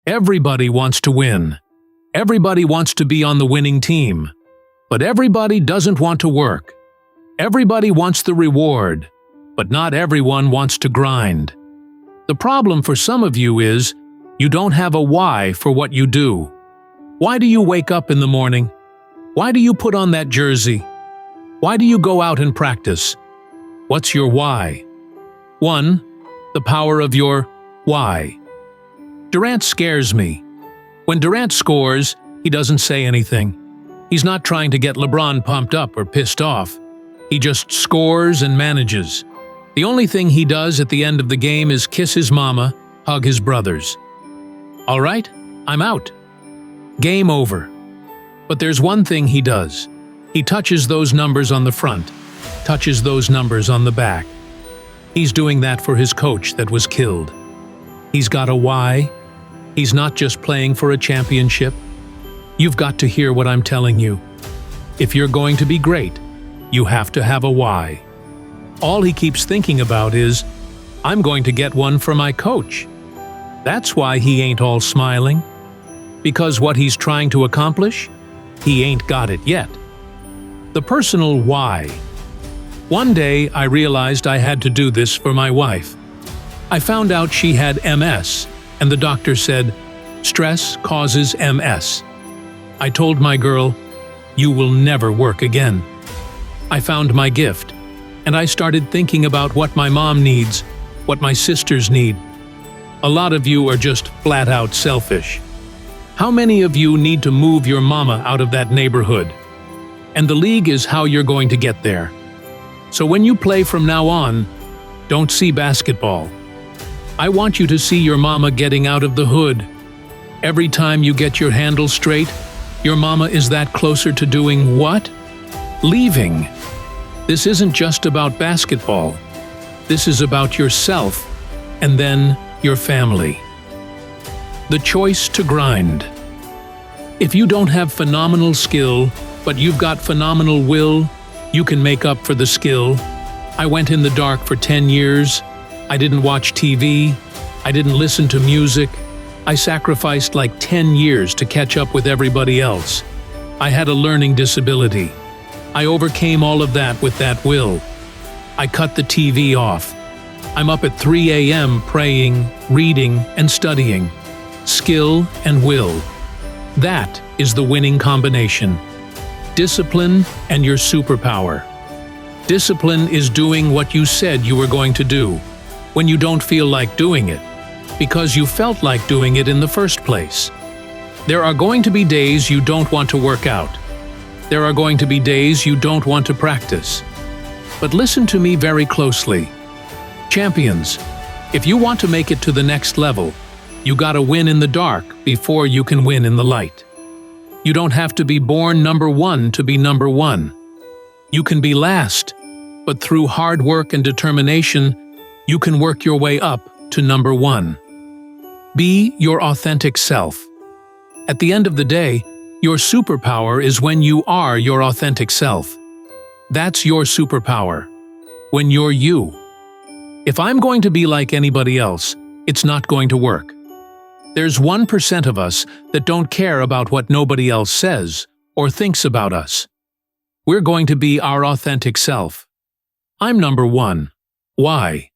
Everybody wants to win. Everybody wants to be on the winning team. But everybody doesn't want to work. Everybody wants the reward, but not everyone wants to grind. The problem for some of you is you don't have a why for what you do. Why do you wake up in the morning? Why do you put on that jersey? Why do you go out and practice? What's your why? 1. The power of your why. Durant scares me. When Durant scores, he doesn't say anything. He's not trying to get LeBron pumped up or pissed off. He just scores and manages. The only thing he does at the end of the game is kiss his mama, hug his brothers. All right, I'm out. Game over. But there's one thing he does. He touches those numbers on the front, touches those numbers on the back. He's doing that for his coach that was killed. He's got a why. He's not just playing for a championship. You've got to hear what I'm telling you. If you're going to be great, you have to have a why. All he keeps thinking about is, I'm going to get one for my coach. That's why he ain't all smiling. Because what he's trying to accomplish, he ain't got it yet. The personal why. One day I realized I had to do this for my wife. I found out she had MS, and the doctor said, stress causes MS. I told my girl, you will never work again. I found my gift, and I started thinking about what my mom needs, what my sisters need. A lot of you are just flat out selfish. How many of you need to move your mama out of that neighborhood? And the league is how you're going to get there. So when you play from now on, don't see basketball. I want you to see your mama getting out of the hood. Every time you get your handle straight, your mama is that closer to doing what? Leaving. This isn't just about basketball. This is about yourself, and then your family. The choice to grind. If you don't have phenomenal skill, but you've got phenomenal will, you can make up for the skill. I went in the dark for 10 years. I didn't watch TV. I didn't listen to music. I sacrificed like 10 years to catch up with everybody else. I had a learning disability. I overcame all of that with that will. I cut the TV off. I'm up at 3 a.m. praying, reading, and studying. Skill and will. That is the winning combination. Discipline and your superpower. Discipline is doing what you said you were going to do, when you don't feel like doing it, because you felt like doing it in the first place. There are going to be days you don't want to work out. There are going to be days you don't want to practice. But listen to me very closely. Champions, if you want to make it to the next level, you gotta win in the dark before you can win in the light. You don't have to be born number one to be number one. You can be last, but through hard work and determination, you can work your way up to number one. Be your authentic self. At the end of the day, your superpower is when you are your authentic self. That's your superpower. When you're you. If I'm going to be like anybody else, it's not going to work. There's 1% of us that don't care about what nobody else says or thinks about us. We're going to be our authentic self. I'm number one. Why?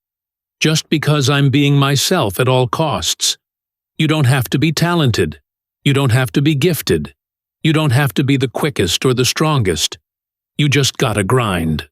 Just because I'm being myself at all costs. You don't have to be talented. You don't have to be gifted. You don't have to be the quickest or the strongest. You just gotta grind.